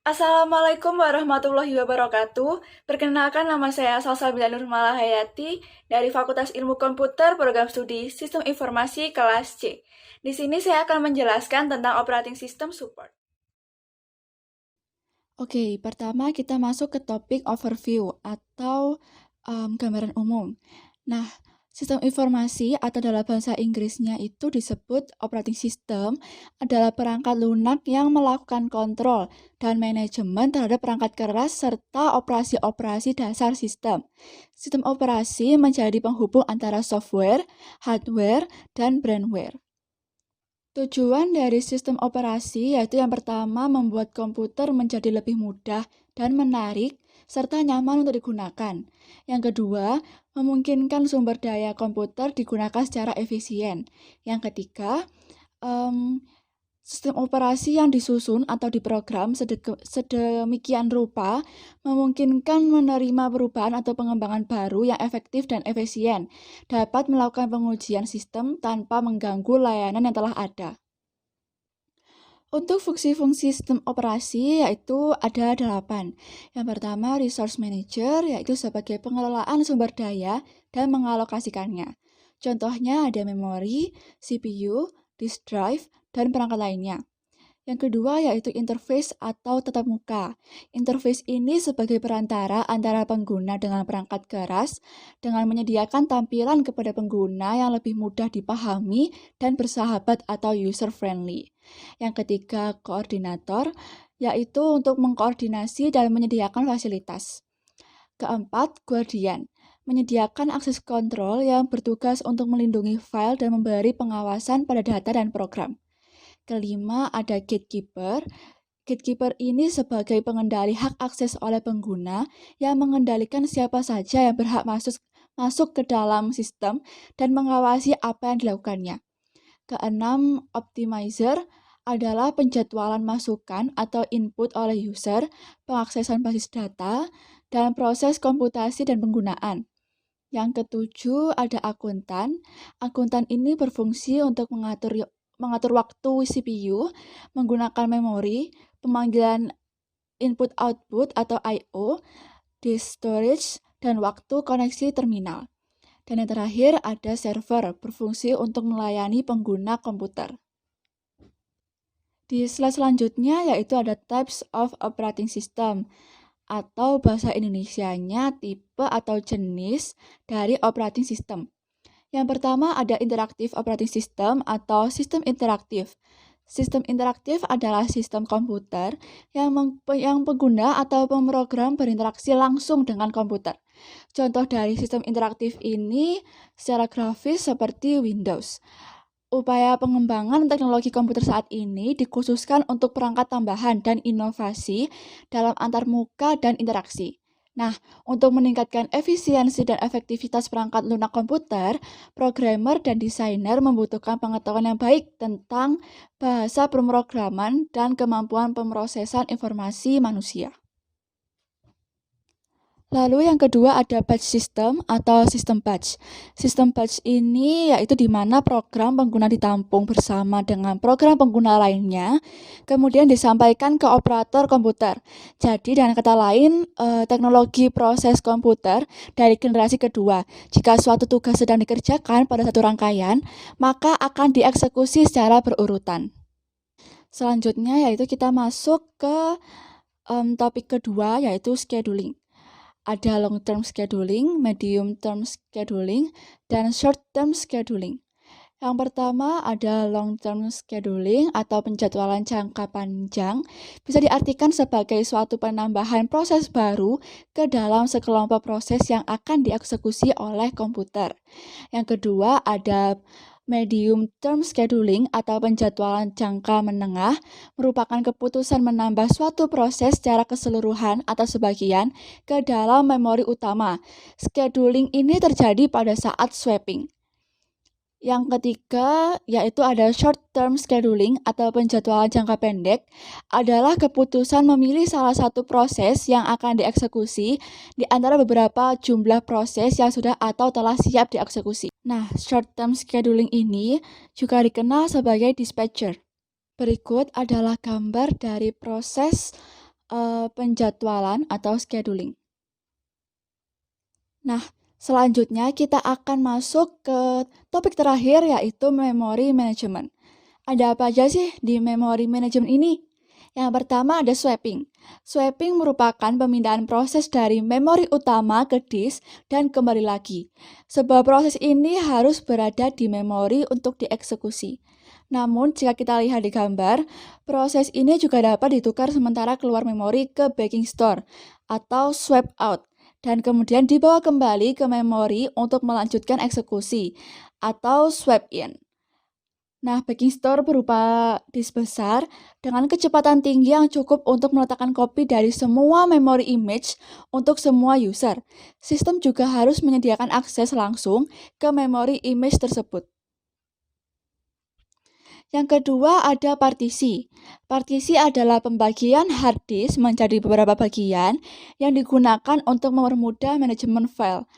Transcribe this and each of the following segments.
Assalamualaikum warahmatullahi wabarakatuh. Perkenalkan nama saya Salsabila Nurmala Hayati dari Fakultas Ilmu Komputer Program Studi Sistem Informasi kelas C. Di sini saya akan menjelaskan tentang operating system support. Oke, pertama kita masuk ke topik overview atau gambaran umum. Nah, sistem informasi atau dalam bahasa Inggrisnya itu disebut operating system adalah perangkat lunak yang melakukan kontrol dan manajemen terhadap perangkat keras serta operasi-operasi dasar sistem. Sistem operasi menjadi penghubung antara software, hardware, dan brainware. Tujuan dari sistem operasi yaitu yang pertama membuat komputer menjadi lebih mudah dan menarik serta nyaman untuk digunakan. Yang kedua, memungkinkan sumber daya komputer digunakan secara efisien. Yang ketiga, em, sistem operasi yang disusun atau diprogram sedemikian rupa memungkinkan menerima perubahan atau pengembangan baru yang efektif dan efisien, dapat melakukan pengujian sistem tanpa mengganggu layanan yang telah ada. Untuk fungsi-fungsi sistem operasi yaitu ada 8. Yang pertama, resource manager yaitu sebagai pengelolaan sumber daya dan mengalokasikannya. Contohnya ada memori, CPU, disk drive, dan perangkat lainnya. Yang kedua yaitu interface atau tatap muka. Interface ini sebagai perantara antara pengguna dengan perangkat keras dengan menyediakan tampilan kepada pengguna yang lebih mudah dipahami dan bersahabat atau user-friendly. Yang ketiga, koordinator, yaitu untuk mengkoordinasi dan menyediakan fasilitas. Keempat, guardian, menyediakan akses kontrol yang bertugas untuk melindungi file dan memberi pengawasan pada data dan program. Kelima, ada gatekeeper. Gatekeeper ini sebagai pengendali hak akses oleh pengguna yang mengendalikan siapa saja yang berhak masuk ke dalam sistem dan mengawasi apa yang dilakukannya. Keenam, optimizer adalah penjadwalan masukan atau input oleh user, pengaksesan basis data, dan proses komputasi dan penggunaan. Yang ketujuh, ada akuntan. Akuntan ini berfungsi untuk mengatur waktu CPU, menggunakan memori, pemanggilan input-output atau I/O, disk storage, dan waktu koneksi terminal. Dan yang terakhir ada server, berfungsi untuk melayani pengguna komputer. Di slide selanjutnya yaitu ada types of operating system atau bahasa Indonesianya tipe atau jenis dari operating system. Yang pertama ada interactive operating system atau sistem interaktif. Sistem interaktif adalah sistem komputer yang pengguna atau pemrogram berinteraksi langsung dengan komputer. Contoh dari sistem interaktif ini secara grafis seperti Windows. Upaya pengembangan teknologi komputer saat ini dikhususkan untuk perangkat tambahan dan inovasi dalam antarmuka dan interaksi. Nah, untuk meningkatkan efisiensi dan efektivitas perangkat lunak komputer, programmer dan desainer membutuhkan pengetahuan yang baik tentang bahasa pemrograman dan kemampuan pemrosesan informasi manusia. Lalu yang kedua ada batch system atau sistem batch. Sistem batch ini yaitu di mana program pengguna ditampung bersama dengan program pengguna lainnya, kemudian disampaikan ke operator komputer. Jadi dengan kata lain, teknologi proses komputer dari generasi kedua. Jika suatu tugas sedang dikerjakan pada satu rangkaian, maka akan dieksekusi secara berurutan. Selanjutnya yaitu kita masuk ke topik kedua yaitu scheduling. Ada long term scheduling, medium term scheduling, dan short term scheduling. Yang pertama ada long term scheduling atau penjadwalan jangka panjang, bisa diartikan sebagai suatu penambahan proses baru ke dalam sekelompok proses yang akan dieksekusi oleh komputer. Yang kedua ada medium term scheduling atau penjadwalan jangka menengah merupakan keputusan menambah suatu proses secara keseluruhan atau sebagian ke dalam memori utama. Scheduling ini terjadi pada saat swapping. Yang ketiga, yaitu ada short term scheduling atau penjadwalan jangka pendek, adalah keputusan memilih salah satu proses yang akan dieksekusi di antara beberapa jumlah proses yang sudah atau telah siap dieksekusi. Nah, short term scheduling ini juga dikenal sebagai dispatcher. Berikut adalah gambar dari proses penjadwalan atau scheduling. Nah, selanjutnya kita akan masuk ke topik terakhir yaitu memory management. Ada apa aja sih di memory management ini? Yang pertama ada swapping. Swapping merupakan pemindahan proses dari memori utama ke disk dan kembali lagi. Sebuah proses ini harus berada di memori untuk dieksekusi. Namun, jika kita lihat di gambar, proses ini juga dapat ditukar sementara keluar memori ke backing store atau swap out dan kemudian dibawa kembali ke memori untuk melanjutkan eksekusi atau swap in. Nah, backing store berupa disk besar dengan kecepatan tinggi yang cukup untuk meletakkan kopi dari semua memori image untuk semua user. Sistem juga harus menyediakan akses langsung ke memori image tersebut. Yang kedua ada partisi. Partisi adalah pembagian hard disk menjadi beberapa bagian yang digunakan untuk mempermudah manajemen file.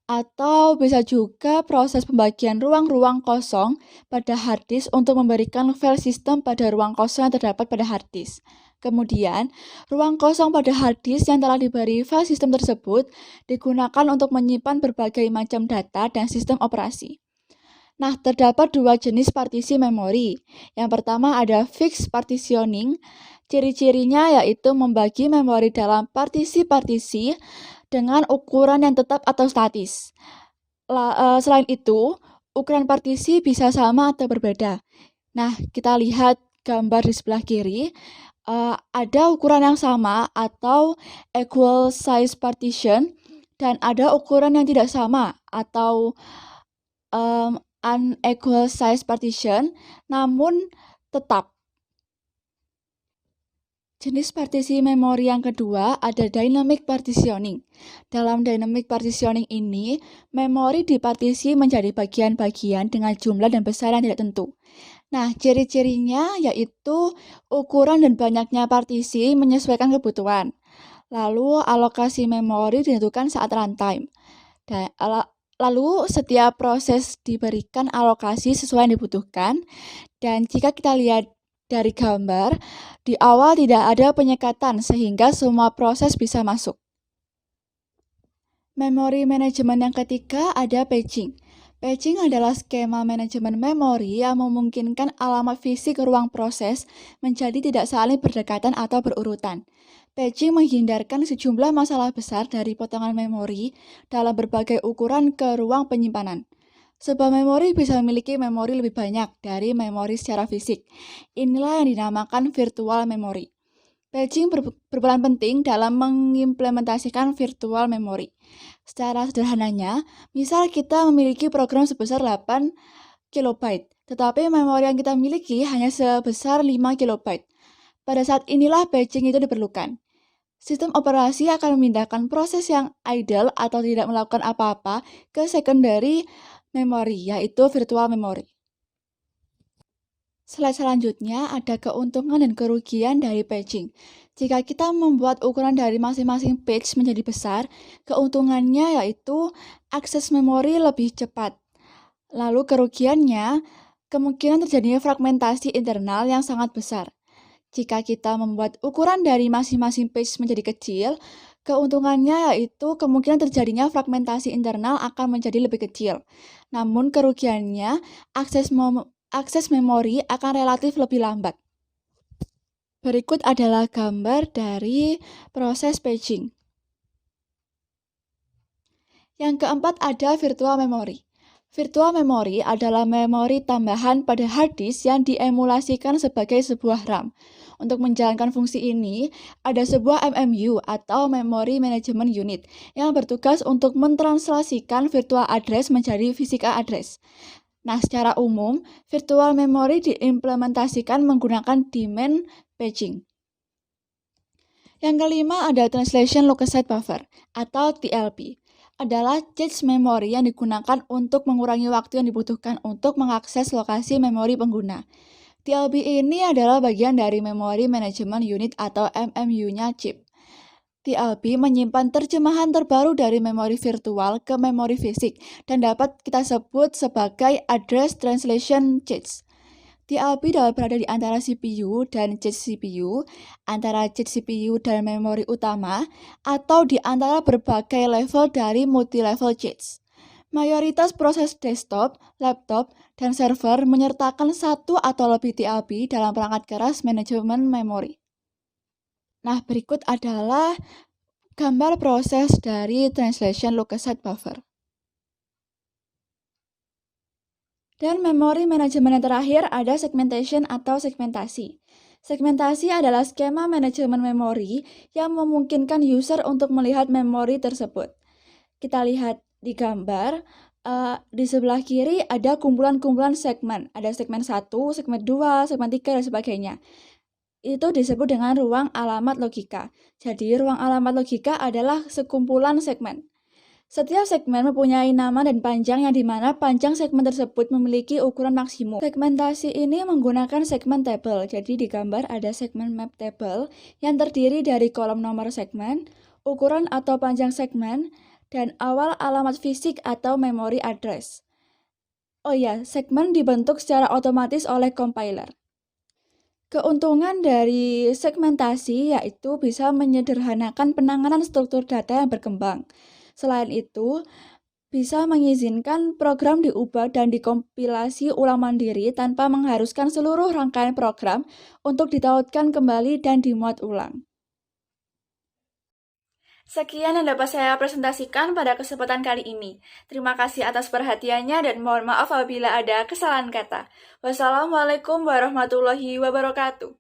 Atau bisa juga proses pembagian ruang-ruang kosong pada hard disk untuk memberikan file sistem pada ruang kosong yang terdapat pada hard disk. Kemudian, ruang kosong pada hard disk yang telah diberi file sistem tersebut digunakan untuk menyimpan berbagai macam data dan sistem operasi. Nah, terdapat dua jenis partisi memori. Yang pertama ada fixed partitioning. Ciri-cirinya yaitu membagi memori dalam partisi-partisi dengan ukuran yang tetap atau statis. Selain itu, ukuran partisi bisa sama atau berbeda. Nah, kita lihat gambar di sebelah kiri. Ada ukuran yang sama atau equal size partition dan ada ukuran yang tidak sama atau unequal size partition namun tetap. Jenis partisi memori yang kedua ada dynamic partitioning. Dalam dynamic partitioning ini, memori dipartisi menjadi bagian-bagian dengan jumlah dan besar yang tidak tentu. Nah, ciri-cirinya yaitu ukuran dan banyaknya partisi menyesuaikan kebutuhan. Lalu, alokasi memori ditentukan saat runtime. Lalu, setiap proses diberikan alokasi sesuai yang dibutuhkan. Dan jika kita lihat dari gambar, di awal tidak ada penyekatan sehingga semua proses bisa masuk. Memori manajemen yang ketiga ada patching. Patching adalah skema manajemen memori yang memungkinkan alamat fisik ruang proses menjadi tidak saling berdekatan atau berurutan. Patching menghindarkan sejumlah masalah besar dari potongan memori dalam berbagai ukuran ke ruang penyimpanan. Sebuah memori bisa memiliki memori lebih banyak dari memori secara fisik. Inilah yang dinamakan virtual memory. Patching berperan penting dalam mengimplementasikan virtual memory. Secara sederhananya, misal kita memiliki program sebesar 8 KB, tetapi memori yang kita miliki hanya sebesar 5 KB. Pada saat inilah patching itu diperlukan. Sistem operasi akan memindahkan proses yang idle atau tidak melakukan apa-apa ke secondary memori, yaitu virtual memory. Slide selanjutnya ada keuntungan dan kerugian dari patching. Jika kita membuat ukuran dari masing-masing patch menjadi besar, keuntungannya yaitu akses memori lebih cepat. Lalu kerugiannya, kemungkinan terjadinya fragmentasi internal yang sangat besar. Jika kita membuat ukuran dari masing-masing patch menjadi kecil, keuntungannya yaitu kemungkinan terjadinya fragmentasi internal akan menjadi lebih kecil. Namun kerugiannya, akses memori akan relatif lebih lambat. Berikut adalah gambar dari proses patching. Yang keempat ada virtual memory. Virtual memory adalah memori tambahan pada hard disk yang diemulasikan sebagai sebuah RAM. Untuk menjalankan fungsi ini, ada sebuah MMU atau Memory Management Unit yang bertugas untuk mentranslasikan virtual address menjadi physical address. Nah, secara umum, virtual memory diimplementasikan menggunakan daemon patching. Yang kelima ada Translation Location Buffer atau TLB. Adalah cache memori yang digunakan untuk mengurangi waktu yang dibutuhkan untuk mengakses lokasi memori pengguna. TLB ini adalah bagian dari Memory Management Unit atau MMU-nya chip. TLB menyimpan terjemahan terbaru dari memori virtual ke memori fisik dan dapat kita sebut sebagai Address Translation Cache. TLB dapat berada di antara CPU dan cache CPU, antara cache CPU dan memori utama, atau di antara berbagai level dari multi-level cache. Mayoritas proses desktop, laptop, dan server menyertakan satu atau lebih TLB dalam perangkat keras manajemen memori. Nah, berikut adalah gambar proses dari translation look-aside buffer. Dan memori manajemen yang terakhir ada segmentation atau segmentasi. Segmentasi adalah skema manajemen memori yang memungkinkan user untuk melihat memori tersebut. Kita lihat di gambar, di sebelah kiri ada kumpulan-kumpulan segmen. Ada segmen 1, segmen 2, segmen 3, dan sebagainya. Itu disebut dengan ruang alamat logika. Jadi, ruang alamat logika adalah sekumpulan segmen. Setiap segmen mempunyai nama dan panjang yang dimana panjang segmen tersebut memiliki ukuran maksimum. Segmentasi ini menggunakan segmen table. Jadi di gambar ada segmen map table yang terdiri dari kolom nomor segmen, ukuran atau panjang segmen, dan awal alamat fisik atau memory address. Oh ya, segmen dibentuk secara otomatis oleh compiler. Keuntungan dari segmentasi yaitu bisa menyederhanakan penanganan struktur data yang berkembang. Selain itu, bisa mengizinkan program diubah dan dikompilasi ulang mandiri tanpa mengharuskan seluruh rangkaian program untuk ditautkan kembali dan dimuat ulang. Sekian yang dapat saya presentasikan pada kesempatan kali ini. Terima kasih atas perhatiannya dan mohon maaf apabila ada kesalahan kata. Wassalamualaikum warahmatullahi wabarakatuh.